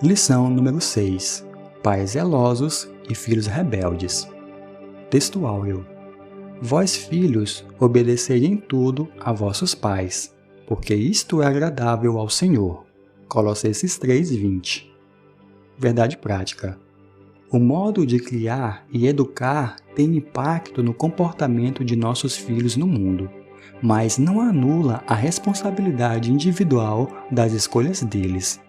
Lição número 6. Pais zelosos e filhos rebeldes. Texto áureo. Vós, filhos, obedecei em tudo a vossos pais, porque isto é agradável ao Senhor. Colossenses 3:20. Verdade prática. O modo de criar e educar tem impacto no comportamento de nossos filhos no mundo, mas não anula a responsabilidade individual das escolhas deles.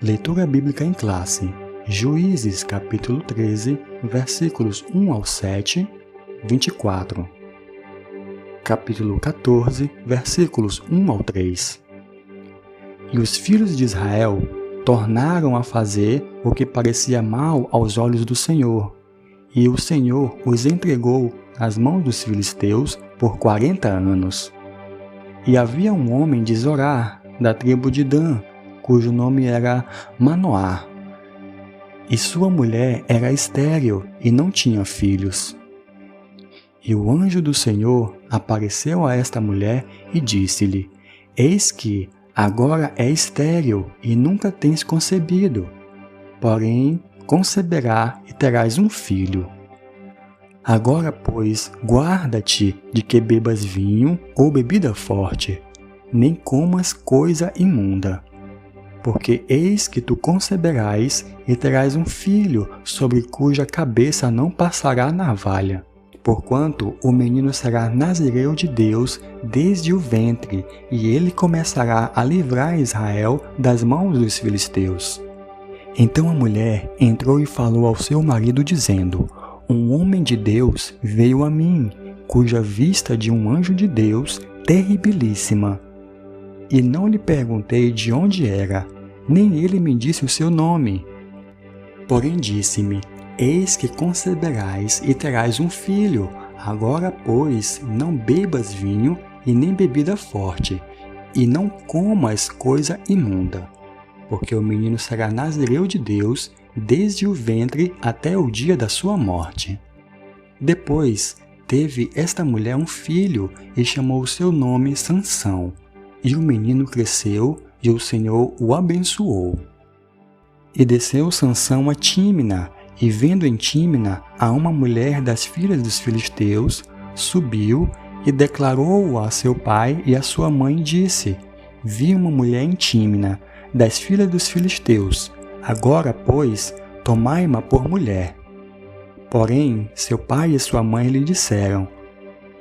Leitura bíblica em classe. Juízes, capítulo 13, versículos 1 ao 7, 24. Capítulo 14, versículos 1 ao 3. E os filhos de Israel tornaram a fazer o que parecia mal aos olhos do Senhor, e o Senhor os entregou nas mãos dos filisteus por 40 anos. E havia um homem de Zorá, da tribo de Dan, cujo nome era Manoá, e sua mulher era estéril e não tinha filhos. E o anjo do Senhor apareceu a esta mulher e disse-lhe: Eis que agora é estéril e nunca tens concebido, porém conceberá e terás um filho. Agora, pois, guarda-te de que bebas vinho ou bebida forte, nem comas coisa imunda. Porque eis que tu conceberás e terás um filho, sobre cuja cabeça não passará navalha. Porquanto o menino será nazireu de Deus desde o ventre, e ele começará a livrar Israel das mãos dos filisteus. Então a mulher entrou e falou ao seu marido, dizendo: Um homem de Deus veio a mim, cuja vista de um anjo de Deus terribilíssima. E não lhe perguntei de onde era, nem ele me disse o seu nome. Porém disse-me: Eis que conceberás e terás um filho. Agora, pois, não bebas vinho e nem bebida forte, e não comas coisa imunda, porque o menino será nazireu de Deus desde o ventre até o dia da sua morte. Depois teve esta mulher um filho e chamou o seu nome Sansão. E o menino cresceu e o Senhor o abençoou. E desceu Sansão a Tímina, e vendo em Tímina a uma mulher das filhas dos filisteus, subiu e declarou a seu pai e a sua mãe, disse: Vi uma mulher em Tímina, das filhas dos filisteus, agora, pois, tomai-ma por mulher. Porém, seu pai e sua mãe lhe disseram: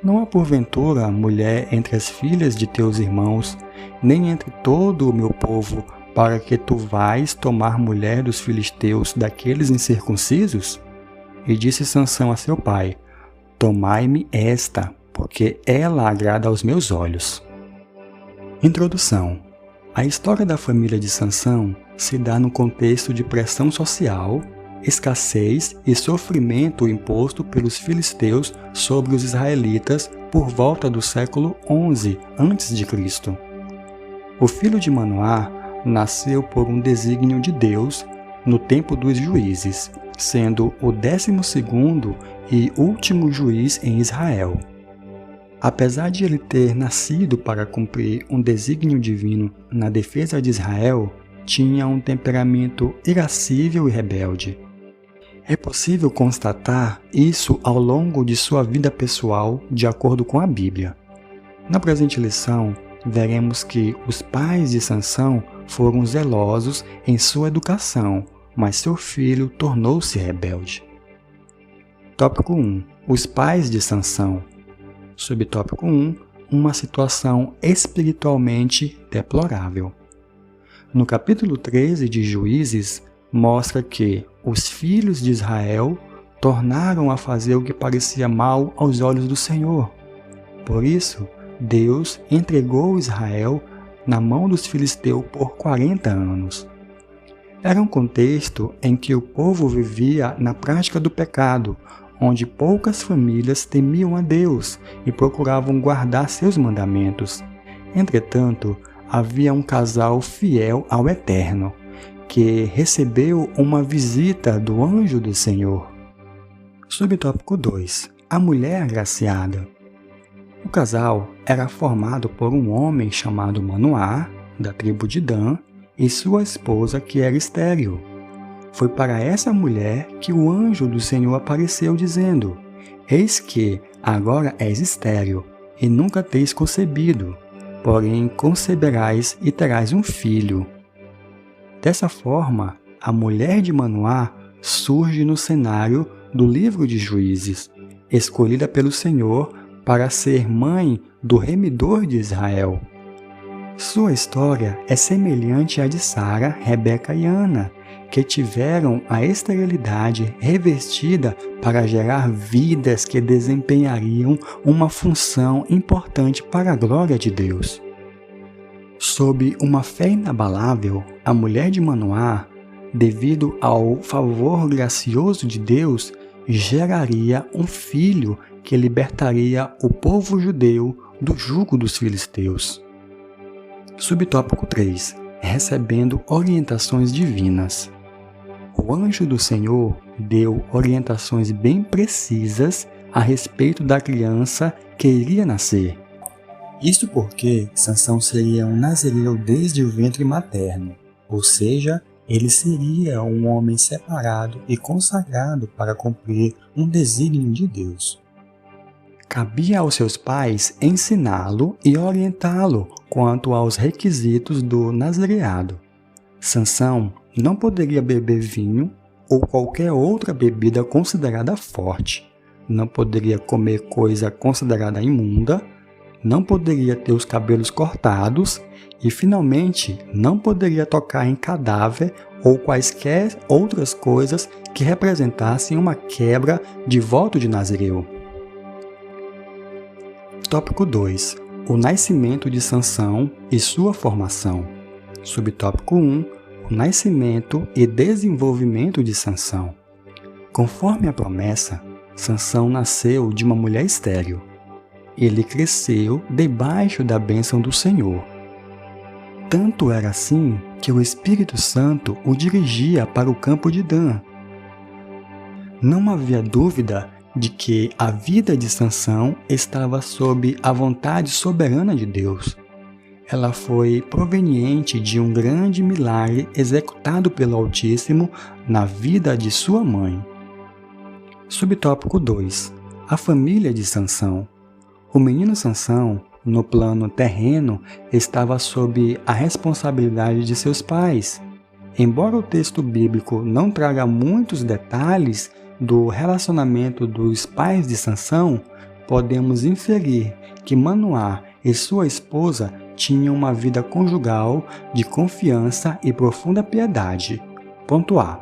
Não há porventura mulher entre as filhas de teus irmãos, nem entre todo o meu povo, para que tu vais tomar mulher dos filisteus, daqueles incircuncisos? E disse Sansão a seu pai: Tomai-me esta, porque ela agrada aos meus olhos. Introdução. A história da família de Sansão se dá no contexto de pressão social, escassez e sofrimento imposto pelos filisteus sobre os israelitas por volta do século XI a.C. O filho de Manoá nasceu por um desígnio de Deus no tempo dos juízes, sendo o 12º e último juiz em Israel. Apesar de ele ter nascido para cumprir um desígnio divino na defesa de Israel, tinha um temperamento irascível e rebelde. É possível constatar isso ao longo de sua vida pessoal, de acordo com a Bíblia. Na presente lição, veremos que os pais de Sansão foram zelosos em sua educação, mas seu filho tornou-se rebelde. Tópico 1. Os pais de Sansão. Subtópico 1. Uma situação espiritualmente deplorável. No capítulo 13 de Juízes, mostra que os filhos de Israel tornaram a fazer o que parecia mal aos olhos do Senhor. Por isso, Deus entregou Israel na mão dos filisteus por 40 anos. Era um contexto em que o povo vivia na prática do pecado, onde poucas famílias temiam a Deus e procuravam guardar seus mandamentos. Entretanto, havia um casal fiel ao Eterno, que recebeu uma visita do anjo do Senhor. Subtópico 2. A mulher agraciada. O casal era formado por um homem chamado Manoá, da tribo de Dan, e sua esposa que era estéril. Foi para essa mulher que o anjo do Senhor apareceu dizendo: Eis que agora és estéril e nunca tens concebido, porém conceberás e terás um filho. Dessa forma, a mulher de Manoá surge no cenário do livro de Juízes, escolhida pelo Senhor para ser mãe do remidor de Israel. Sua história é semelhante à de Sara, Rebeca e Ana, que tiveram a esterilidade revestida para gerar vidas que desempenhariam uma função importante para a glória de Deus. Sob uma fé inabalável, a mulher de Manoá, devido ao favor gracioso de Deus, geraria um filho que libertaria o povo judeu do jugo dos filisteus. Subtópico 3. Recebendo orientações divinas. O anjo do Senhor deu orientações bem precisas a respeito da criança que iria nascer. Isto porque Sansão seria um nazireu desde o ventre materno, ou seja, ele seria um homem separado e consagrado para cumprir um desígnio de Deus. Cabia aos seus pais ensiná-lo e orientá-lo quanto aos requisitos do nazireado. Sansão não poderia beber vinho ou qualquer outra bebida considerada forte, não poderia comer coisa considerada imunda, não poderia ter os cabelos cortados e, finalmente, não poderia tocar em cadáver ou quaisquer outras coisas que representassem uma quebra de voto de nazireu. Tópico 2. O nascimento de Sansão e sua formação. Subtópico 1. O nascimento e desenvolvimento de Sansão. Conforme a promessa, Sansão nasceu de uma mulher estéril. Ele cresceu debaixo da bênção do Senhor. Tanto era assim que o Espírito Santo o dirigia para o campo de Dan. Não havia dúvida de que a vida de Sansão estava sob a vontade soberana de Deus. Ela foi proveniente de um grande milagre executado pelo Altíssimo na vida de sua mãe. Subtópico 2. A família de Sansão. O menino Sansão, no plano terreno, estava sob a responsabilidade de seus pais. Embora o texto bíblico não traga muitos detalhes do relacionamento dos pais de Sansão, podemos inferir que Manoá e sua esposa tinham uma vida conjugal de confiança e profunda piedade. Ponto A.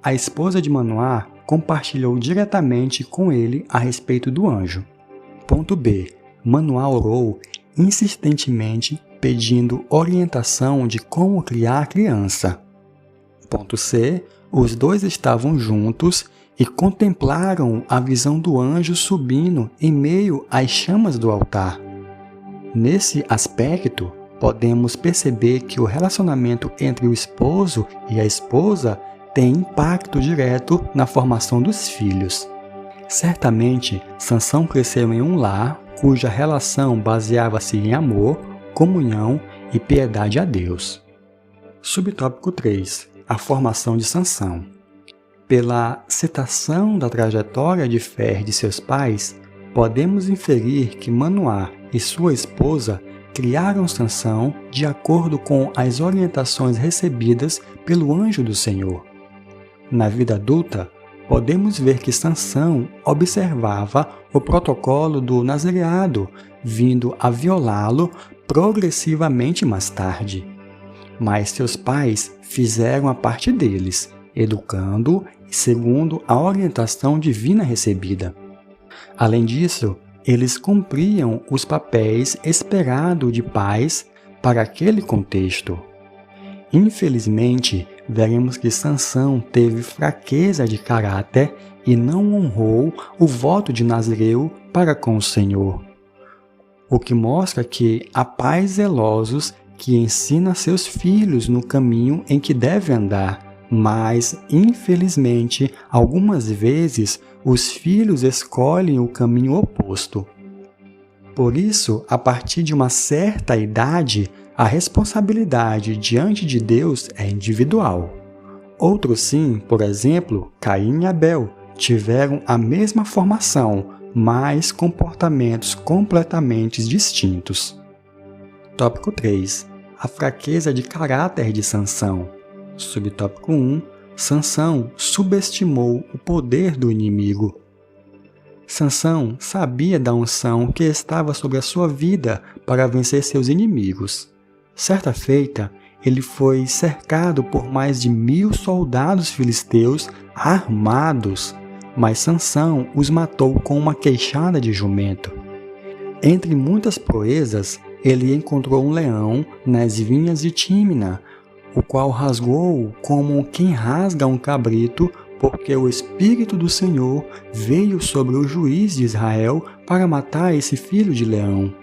A esposa de Manoá compartilhou diretamente com ele a respeito do anjo. Ponto B. Manoá orou insistentemente pedindo orientação de como criar a criança. Ponto C. Os dois estavam juntos e contemplaram a visão do anjo subindo em meio às chamas do altar. Nesse aspecto, podemos perceber que o relacionamento entre o esposo e a esposa tem impacto direto na formação dos filhos. Certamente, Sansão cresceu em um lar cuja relação baseava-se em amor, comunhão e piedade a Deus. Subtópico 3. A formação de Sansão. Pela citação da trajetória de fé de seus pais, podemos inferir que Manoá e sua esposa criaram Sansão de acordo com as orientações recebidas pelo anjo do Senhor. Na vida adulta, podemos ver que Sansão observava o protocolo do nazireado, vindo a violá-lo progressivamente mais tarde. Mas seus pais fizeram a parte deles, educando e segundo a orientação divina recebida. Além disso, eles cumpriam os papéis esperados de pais para aquele contexto. Infelizmente, veremos que Sansão teve fraqueza de caráter e não honrou o voto de nazireu para com o Senhor. O que mostra que há pais zelosos que ensinam seus filhos no caminho em que devem andar, mas, infelizmente, algumas vezes os filhos escolhem o caminho oposto. Por isso, a partir de uma certa idade, A responsabilidade diante de Deus é individual. Outros sim, por exemplo, Caim e Abel, tiveram a mesma formação, mas comportamentos completamente distintos. Tópico 3. A fraqueza de caráter de Sansão. Subtópico 1. Sansão subestimou o poder do inimigo. Sansão sabia da unção que estava sobre a sua vida para vencer seus inimigos. Certa feita, ele foi cercado por mais de 1000 soldados filisteus armados, mas Sansão os matou com uma queixada de jumento. Entre muitas proezas, ele encontrou um leão nas vinhas de Tímina, o qual rasgou como quem rasga um cabrito, porque o Espírito do Senhor veio sobre o juiz de Israel para matar esse filho de leão.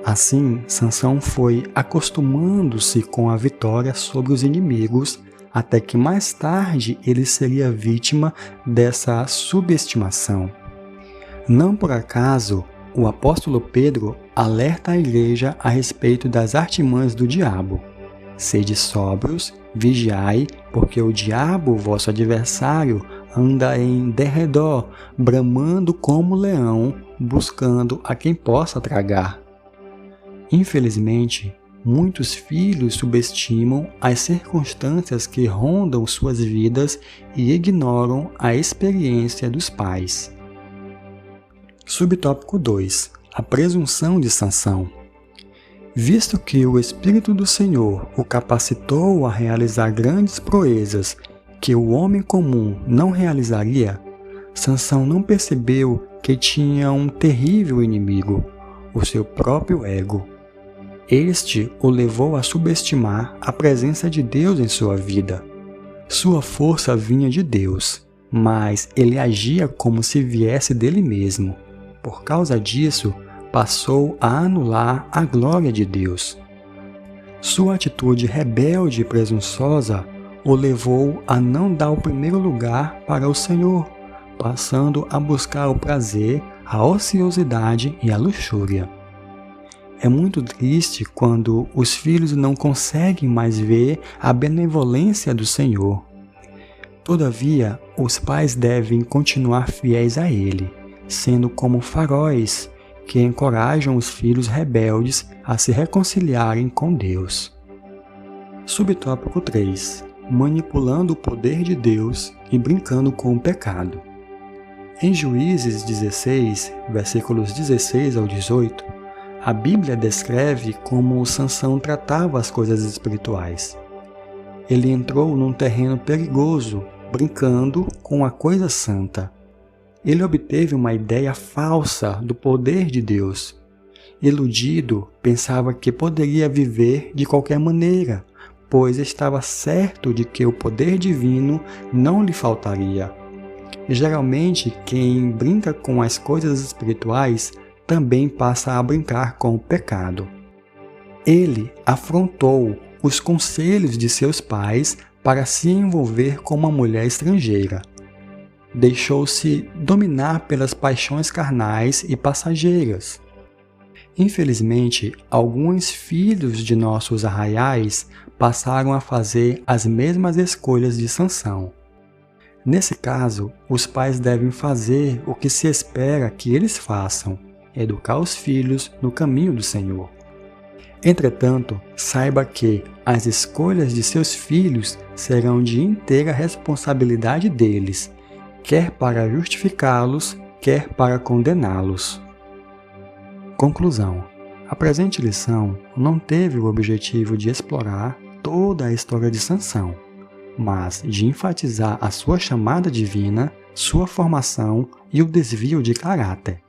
Assim, Sansão foi acostumando-se com a vitória sobre os inimigos, até que mais tarde ele seria vítima dessa subestimação. Não por acaso, o apóstolo Pedro alerta a igreja a respeito das artimanhas do diabo. Sede sóbrios, vigiai, porque o diabo, vosso adversário, anda em derredor, bramando como leão, buscando a quem possa tragar. Infelizmente, muitos filhos subestimam as circunstâncias que rondam suas vidas e ignoram a experiência dos pais. Subtópico 2. A presunção de Sansão. Visto que o Espírito do Senhor o capacitou a realizar grandes proezas que o homem comum não realizaria, Sansão não percebeu que tinha um terrível inimigo, o seu próprio ego. Este o levou a subestimar a presença de Deus em sua vida. Sua força vinha de Deus, mas ele agia como se viesse dele mesmo. Por causa disso, passou a anular a glória de Deus. Sua atitude rebelde e presunçosa o levou a não dar o primeiro lugar para o Senhor, passando a buscar o prazer, a ociosidade e a luxúria. É muito triste quando os filhos não conseguem mais ver a benevolência do Senhor. Todavia, os pais devem continuar fiéis a Ele, sendo como faróis que encorajam os filhos rebeldes a se reconciliarem com Deus. Subtópico 3. Manipulando o poder de Deus e brincando com o pecado. Em Juízes 16, versículos 16 ao 18, a Bíblia descreve como Sansão tratava as coisas espirituais. Ele entrou num terreno perigoso, brincando com a coisa santa. Ele obteve uma ideia falsa do poder de Deus. Iludido, pensava que poderia viver de qualquer maneira, pois estava certo de que o poder divino não lhe faltaria. Geralmente, quem brinca com as coisas espirituais também passa a brincar com o pecado. Ele afrontou os conselhos de seus pais para se envolver com uma mulher estrangeira. Deixou-se dominar pelas paixões carnais e passageiras. Infelizmente, alguns filhos de nossos arraiais passaram a fazer as mesmas escolhas de Sansão. Nesse caso, os pais devem fazer o que se espera que eles façam, educar os filhos no caminho do Senhor. Entretanto, saiba que as escolhas de seus filhos serão de inteira responsabilidade deles, quer para justificá-los, quer para condená-los. Conclusão. A presente lição não teve o objetivo de explorar toda a história de Sansão, mas de enfatizar a sua chamada divina, sua formação e o desvio de caráter.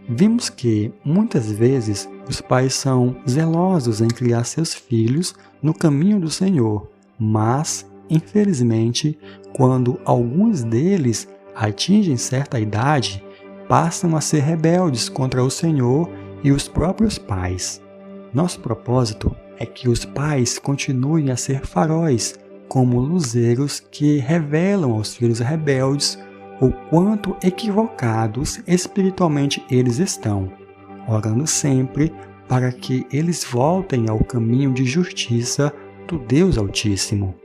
Vimos que, muitas vezes, os pais são zelosos em criar seus filhos no caminho do Senhor, mas, infelizmente, quando alguns deles atingem certa idade, passam a ser rebeldes contra o Senhor e os próprios pais. Nosso propósito é que os pais continuem a ser faróis, como luzeiros que revelam aos filhos rebeldes o quanto equivocados espiritualmente eles estão, orando sempre para que eles voltem ao caminho de justiça do Deus Altíssimo.